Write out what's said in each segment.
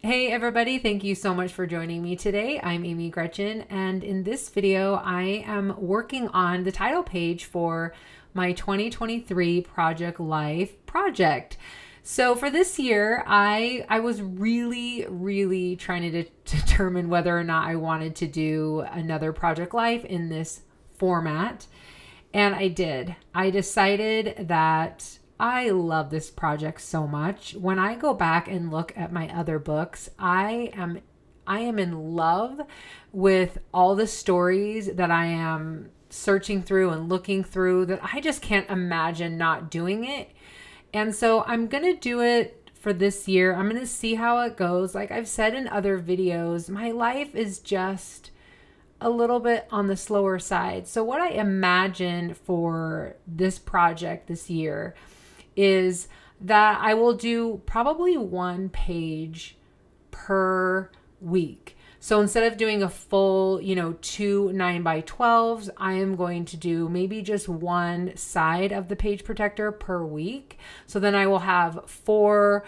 Hey everybody, thank you so much for joining me today. I'm Amy Gretchen, and in this video I am working on the title page for my 2023 Project Life project. So for this year, I was really trying to determine whether or not I wanted to do another Project Life in this format, and I did. I decided that I love this project so much. When I go back and look at my other books, I am in love with all the stories that I am searching through and looking through that I just can't imagine not doing it. And so I'm going to do it for this year. I'm going to see how it goes. Like I've said in other videos, my life is just a little bit on the slower side. So what I imagine for this project this year is that I will do probably one page per week. So instead of doing a full, two 9x12s, I am going to do maybe just one side of the page protector per week. So then I will have four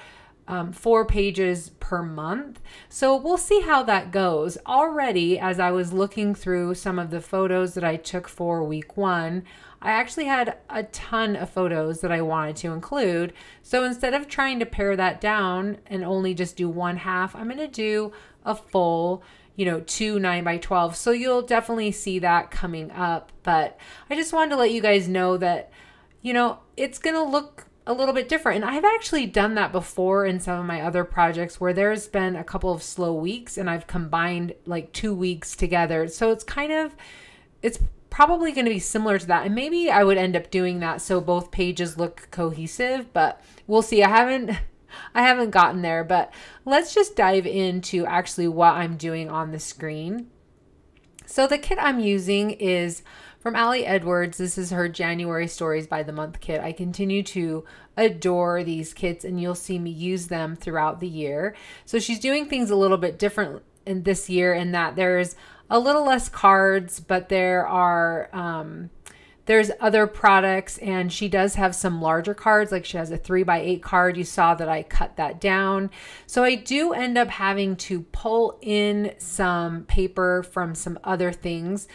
pages per month. So we'll see how that goes. Already, as I was looking through some of the photos that I took for week 1, I actually had a ton of photos that I wanted to include. So instead of trying to pare that down and only just do one half, I'm going to do a full, two 9x12. So you'll definitely see that coming up. But I just wanted to let you guys know that, it's going to look a little bit different. And I've actually done that before in some of my other projects where there's been a couple of slow weeks and I've combined like 2 weeks together. So it's probably going to be similar to that. And maybe I would end up doing that so both pages look cohesive, but we'll see. I haven't gotten there, but let's just dive into actually what I'm doing on the screen. So the kit I'm using is from Ali Edwards. This is her January Stories by the Month kit. I continue to adore these kits and you'll see me use them throughout the year. So she's doing things a little bit different in this year in that there's a little less cards, but there's other products, and she does have some larger cards. Like she has a 3x8 card. You saw that I cut that down. So I do end up having to pull in some paper from some other things.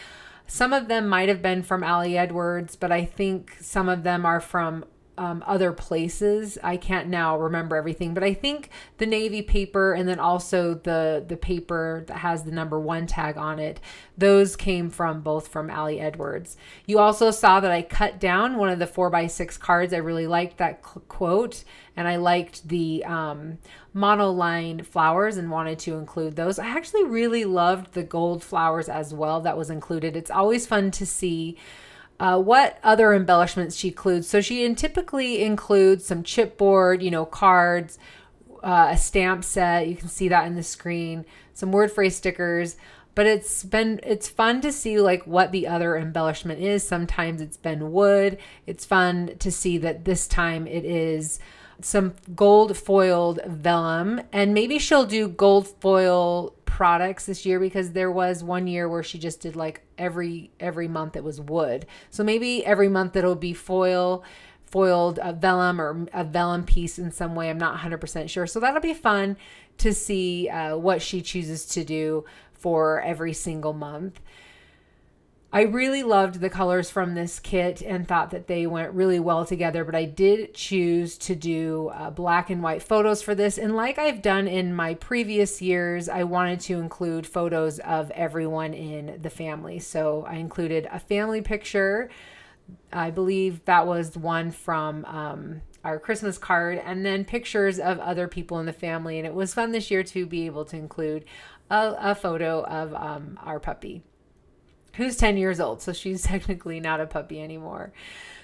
Some of them might have been from Ali Edwards, but I think some of them are from other places. I can't now remember everything, but I think the navy paper and then also the paper that has the #1 tag on it, those came from both from Ali Edwards. You also saw that I cut down one of the 4x6 cards. I really liked that quote, and I liked the monoline flowers and wanted to include those. I actually really loved the gold flowers as well that was included. It's always fun to see what other embellishments she includes. So she typically includes some chipboard, cards, a stamp set. You can see that in the screen, some word phrase stickers. But it's fun to see like what the other embellishment is. Sometimes it's been wood. It's fun to see that this time it is some gold foiled vellum, and maybe she'll do gold foil products this year because there was one year where she just did like every month it was wood. So maybe every month it'll be foiled vellum or a vellum piece in some way. I'm not 100% sure. So that'll be fun to see what she chooses to do for every single month. I really loved the colors from this kit and thought that they went really well together, but I did choose to do black and white photos for this. And like I've done in my previous years, I wanted to include photos of everyone in the family. So I included a family picture. I believe that was one from our Christmas card, and then pictures of other people in the family. And it was fun this year to be able to include a photo of our puppy, who's 10 years old. So she's technically not a puppy anymore.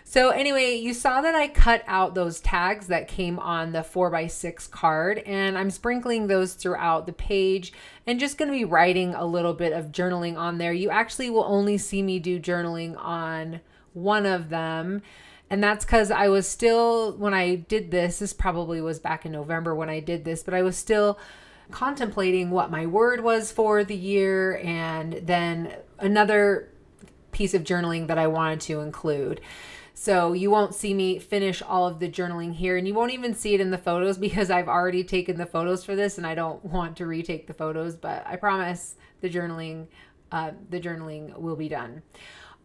So anyway, you saw that I cut out those tags that came on the 4x6 card, and I'm sprinkling those throughout the page and just going to be writing a little bit of journaling on there. You actually will only see me do journaling on one of them. And that's because I was still, when I did this probably was back in November when I did this, but I was still contemplating what my word was for the year, and then another piece of journaling that I wanted to include. So you won't see me finish all of the journaling here, and you won't even see it in the photos because I've already taken the photos for this and I don't want to retake the photos, but I promise the journaling will be done.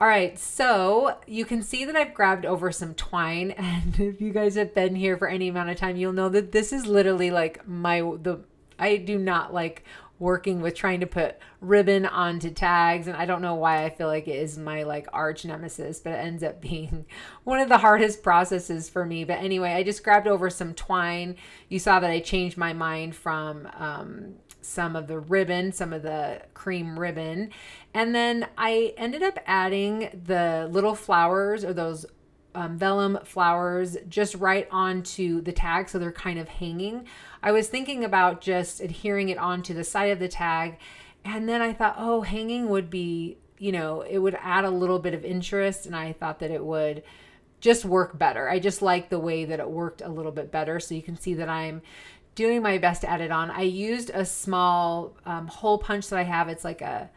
All right, so you can see that I've grabbed over some twine, and if you guys have been here for any amount of time, you'll know that this is literally like I do not like working with trying to put ribbon onto tags, and I don't know why I feel like it is my like arch nemesis, but it ends up being one of the hardest processes for me. But anyway, I just grabbed over some twine. You saw that I changed my mind from some of the ribbon, some of the cream ribbon. And then I ended up adding the little flowers, or those vellum flowers, just right onto the tag, so they're kind of hanging. I was thinking about just adhering it onto the side of the tag, and then I thought, oh, hanging would be, you know, it would add a little bit of interest, and I thought that it would just work better. I just like the way that it worked a little bit better. So you can see that I'm doing my best to add it on. I used a small hole punch that I have. It's like a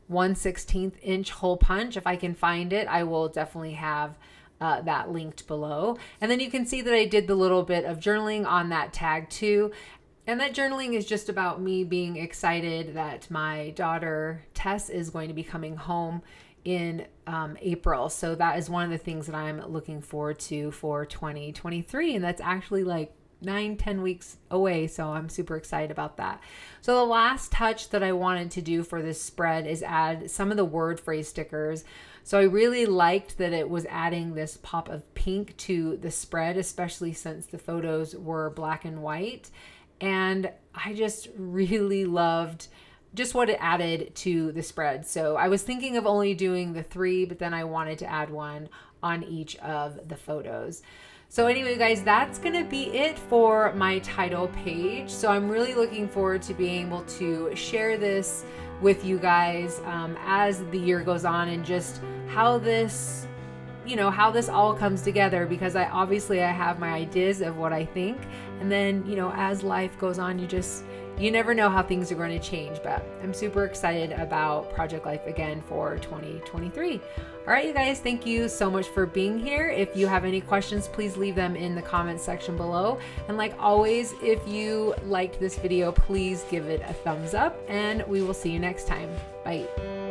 1/16 inch hole punch. If I can find it, I will definitely have that linked below. And then you can see that I did the little bit of journaling on that tag too. And that journaling is just about me being excited that my daughter Tess is going to be coming home in April. So that is one of the things that I'm looking forward to for 2023. And that's actually like 9-10 weeks away, so I'm super excited about that. So the last touch that I wanted to do for this spread is add some of the word phrase stickers. So I really liked that it was adding this pop of pink to the spread, especially since the photos were black and white. And I just really loved just what it added to the spread. So I was thinking of only doing the 3, but then I wanted to add one on each of the photos. So anyway, guys, that's going to be it for my title page. So I'm really looking forward to being able to share this with you guys as the year goes on, and just how this, you know, how this all comes together, because I have my ideas of what I think. And then, you know, as life goes on, you never know how things are going to change, but I'm super excited about Project Life again for 2023. All right, you guys, thank you so much for being here. If you have any questions, please leave them in the comments section below. And like always, if you liked this video, please give it a thumbs up, and we will see you next time. Bye.